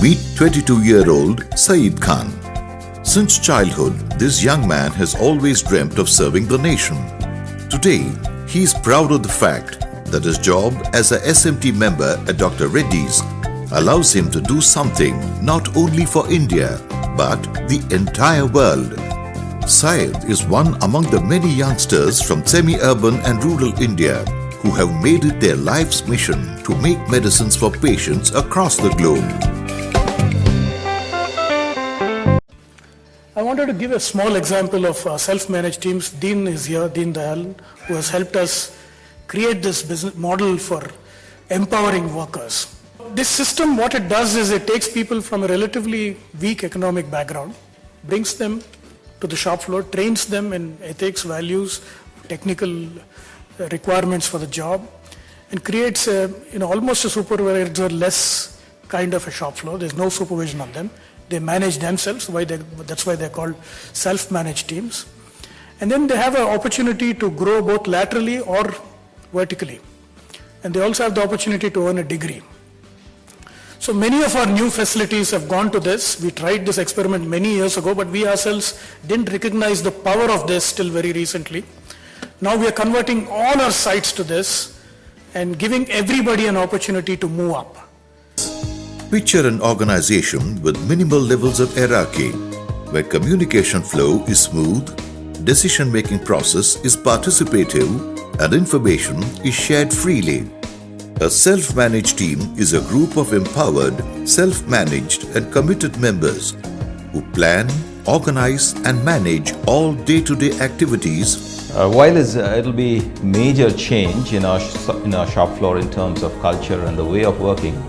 Meet 22-year-old Saeed Khan. Since childhood, this young man has always dreamt of serving the nation. Today, he is proud of the fact that his job as a SMT member at Dr. Reddys allows him to do something not only for India, but the entire world. Syed is one among the many youngsters from semi-urban and rural India who have made it their life's mission to make medicines for patients across the globe. I wanted to give a small example of self-managed teams. Dean is here, Dean Dayal, who has helped us create this business model for empowering workers. This system, what it does is it takes people from a relatively weak economic background, brings them to the shop floor, trains them in ethics, values, technical requirements for the job, and creates almost a supervisor-less kind of a shop floor. There's no supervision on them. They manage themselves. That's why they're called self-managed teams. And then they have an opportunity to grow both laterally or vertically. And they also have the opportunity to earn a degree. So many of our new facilities have gone to this. We tried this experiment many years ago, but we ourselves didn't recognize the power of this till very recently. Now we are converting all our sites to this and giving everybody an opportunity to move up. Picture an organization with minimal levels of hierarchy, where communication flow is smooth, decision-making process is participative, and information is shared freely. A self-managed team is a group of empowered, self-managed and committed members who plan, organize and manage all day-to-day activities. While it'll be major change in our shop floor in terms of culture and the way of working,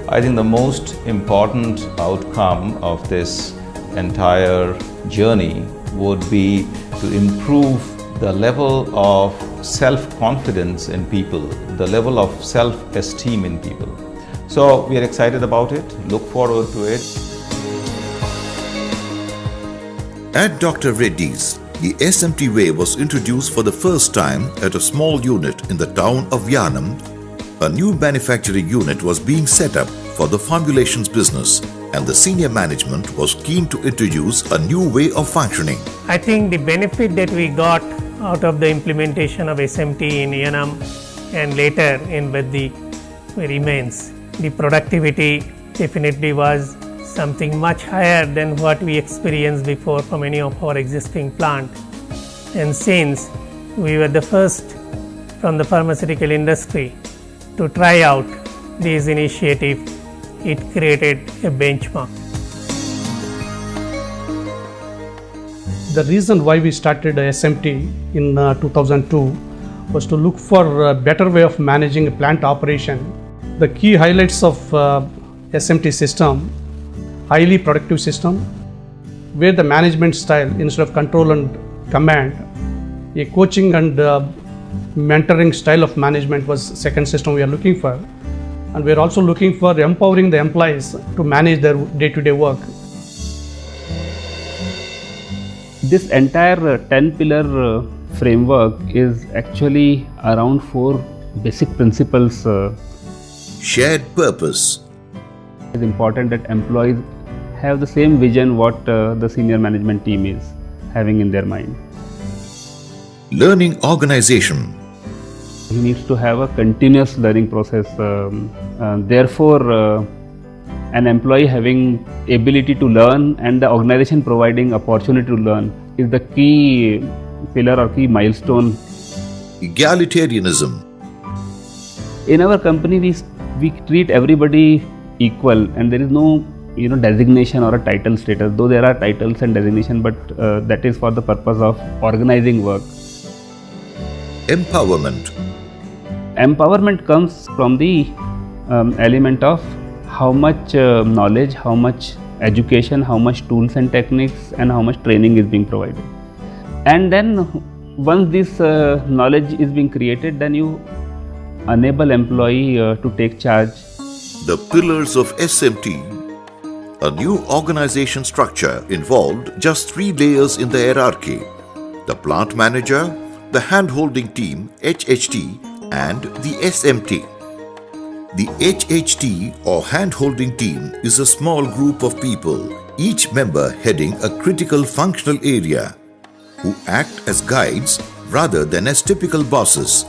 I think the most important outcome of this entire journey would be to improve the level of self-confidence in people, the level of self-esteem in people. So we are excited about it, look forward to it. At Dr. Reddys, the SMT way was introduced for the first time at a small unit in the town of Yanam. A new manufacturing unit was being set up for the formulations business, and the senior management was keen to introduce a new way of functioning. I think the benefit that we got out of the implementation of SMT in Yanam and later in Veddi remains. The productivity definitely was something much higher than what we experienced before from any of our existing plant. And since we were the first from the pharmaceutical industry to try out this initiative, it created a benchmark. The reason why we started SMT in 2002 was to look for a better way of managing a plant operation. The key highlights of SMT system: highly productive system, where the management style, instead of control and command, a coaching and mentoring style of management was second system we are looking for. And we are also looking for empowering the employees to manage their day-to-day work. This entire 10-pillar framework is actually around 4 basic principles. Shared purpose. It's important that employees have the same vision what the senior management team is having in their mind. Learning organization. He needs to have a continuous learning process. Therefore, an employee having ability to learn and the organization providing opportunity to learn is the key pillar or key milestone. Egalitarianism. In our company, we treat everybody equal, and there is no designation or a title status. Though there are titles and designation, but that is for the purpose of organizing work. Empowerment. Empowerment comes from the element of how much knowledge, how much education, how much tools and techniques, and how much training is being provided. And then once this knowledge is being created, then you enable employee to take charge. The pillars of SMT. A new organization structure involved just 3 layers in the hierarchy: the plant manager, the hand-holding team HHT, and the SMT. The HHT or hand-holding team is a small group of people, each member heading a critical functional area, who act as guides rather than as typical bosses.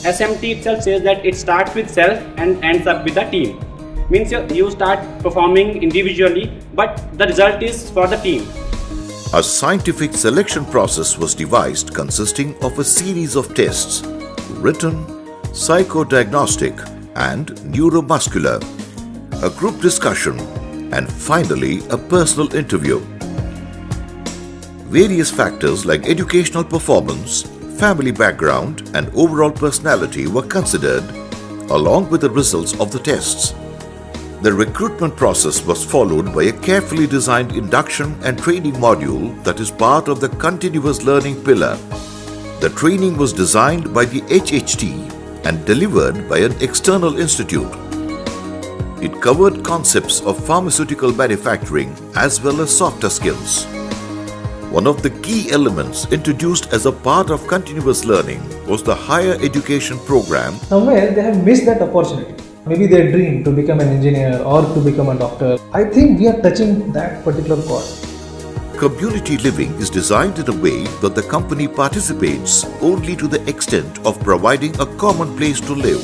SMT itself says that it starts with self and ends up with the team. Means you start performing individually, but the result is for the team. A scientific selection process was devised consisting of a series of tests: written, psychodiagnostic, and neuromuscular, a group discussion, and finally a personal interview. Various factors like educational performance, family background, and overall personality were considered, along with the results of the tests. The recruitment process was followed by a carefully designed induction and training module that is part of the continuous learning pillar. The training was designed by the HHT and delivered by an external institute. It covered concepts of pharmaceutical manufacturing as well as softer skills. One of the key elements introduced as a part of continuous learning was the higher education program. Somewhere they have missed that opportunity. Maybe their dream to become an engineer or to become a doctor. I think we are touching that particular chord. Community living is designed in a way that the company participates only to the extent of providing a common place to live.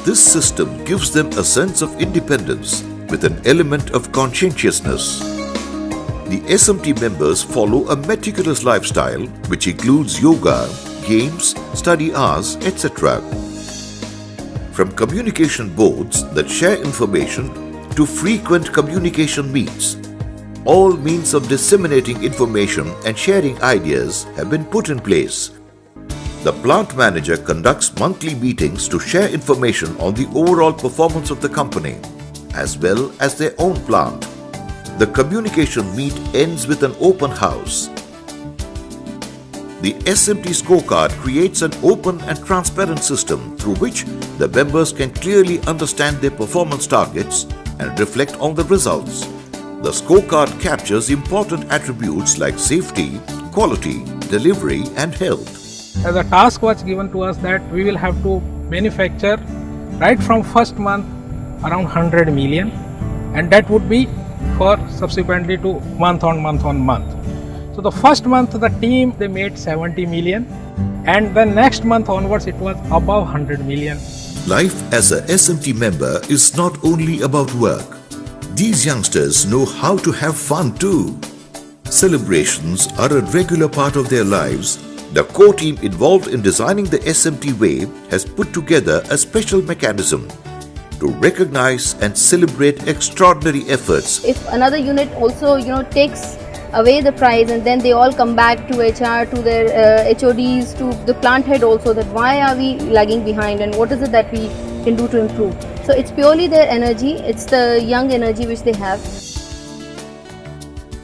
This system gives them a sense of independence with an element of conscientiousness. The SMT members follow a meticulous lifestyle which includes yoga, games, study hours, etc. From communication boards that share information to frequent communication meets, all means of disseminating information and sharing ideas have been put in place. The plant manager conducts monthly meetings to share information on the overall performance of the company, as well as their own plant. The communication meet ends with an open house. The SMT scorecard creates an open and transparent system through which the members can clearly understand their performance targets and reflect on the results. The scorecard captures important attributes like safety, quality, delivery, and health. As a task was given to us that we will have to manufacture right from first month around 100 million, and that would be for subsequently to month on month. So the first month the team they made 70 million, and the next month onwards it was above 100 million. Life as a SMT member is not only about work. These youngsters know how to have fun too. Celebrations are a regular part of their lives. The core team involved in designing the SMT way has put together a special mechanism to recognize and celebrate extraordinary efforts. If another unit also, takes away the prize, and then they all come back to HR, to their HODs, to the plant head also, that why are we lagging behind and what is it that we can do to improve. So it's purely their energy, it's the young energy which they have.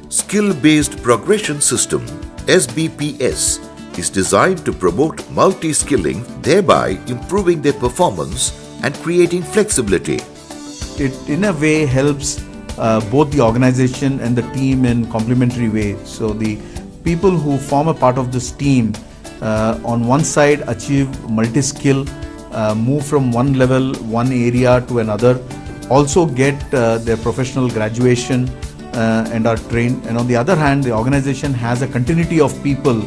Skill-based progression system, SBPS, is designed to promote multi-skilling, thereby improving their performance and creating flexibility. It in a way helps both the organization and the team in complementary way. So the people who form a part of this team on one side achieve multi-skill, move from one level, one area to another, also get their professional graduation and are trained, and on the other hand the organization has a continuity of people.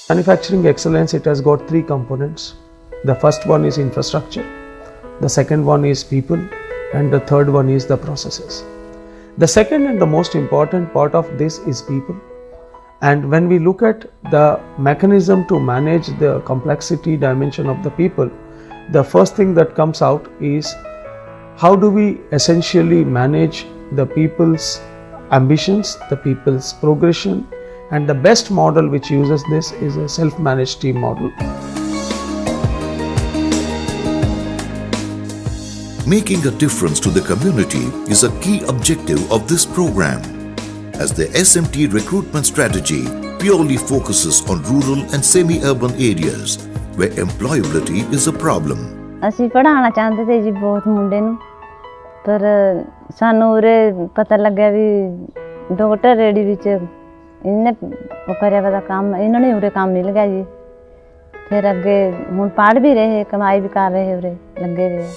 Manufacturing excellence, it has got three components. The first one is infrastructure, the second one is people, and the third one is the processes. The second and the most important part of this is people. And when we look at the mechanism to manage the complexity dimension of the people, the first thing that comes out is how do we essentially manage the people's ambitions, the people's progression, and the best model which uses this is a self-managed team model. Making a difference to the community is a key objective of this program, as the SMT recruitment strategy purely focuses on rural and semi-urban areas where employability is a problem. ਅਸੀਂ ਪੜ੍ਹਾਉਣਾ ਚਾਹੁੰਦੇ ਤੇ ਜੀ ਬਹੁਤ ਮੁੰਡੇ ਨੂੰ, ਪਰ ਸਾਨੂੰ ਉਰੇ ਪਤਾ ਲੱਗਿਆ ਵੀ ਡਾਕਟਰ ਰੈਡੀ ਵਿੱਚ ਇਹਨੇ ਉਹ ਕਰਿਆ ਵਾ ਕੰਮ, ਇਹਨਾਂ ਨੇ ਉਰੇ ਕੰਮ ਮਿਲ ਗਿਆ ਜੀ, ਫਿਰ ਅੱਗੇ ਹੁਣ ਪੜ੍ਹ ਵੀ ਰਹੇ, ਕਮਾਈ ਵੀ ਕਰ ਰਹੇ, ਉਰੇ ਲੱਗੇ ਹੋਏ।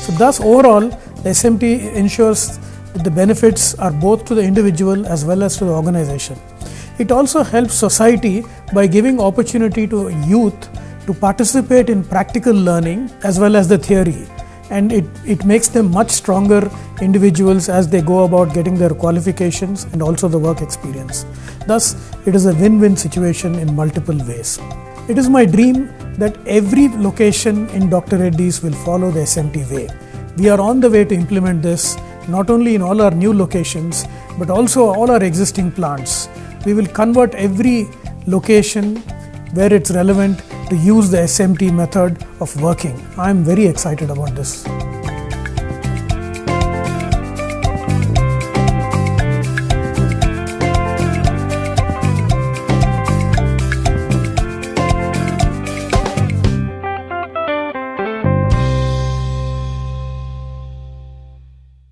So thus overall, the SMT ensures that the benefits are both to the individual as well as to the organization. It also helps society by giving opportunity to youth to participate in practical learning as well as the theory, and it makes them much stronger individuals as they go about getting their qualifications and also the work experience. Thus, it is a win-win situation in multiple ways. It is my dream that every location in Dr. Reddys will follow the SMT way. We are on the way to implement this not only in all our new locations but also all our existing plants. We will convert every location where it's relevant to use the SMT method of working. I am very excited about this.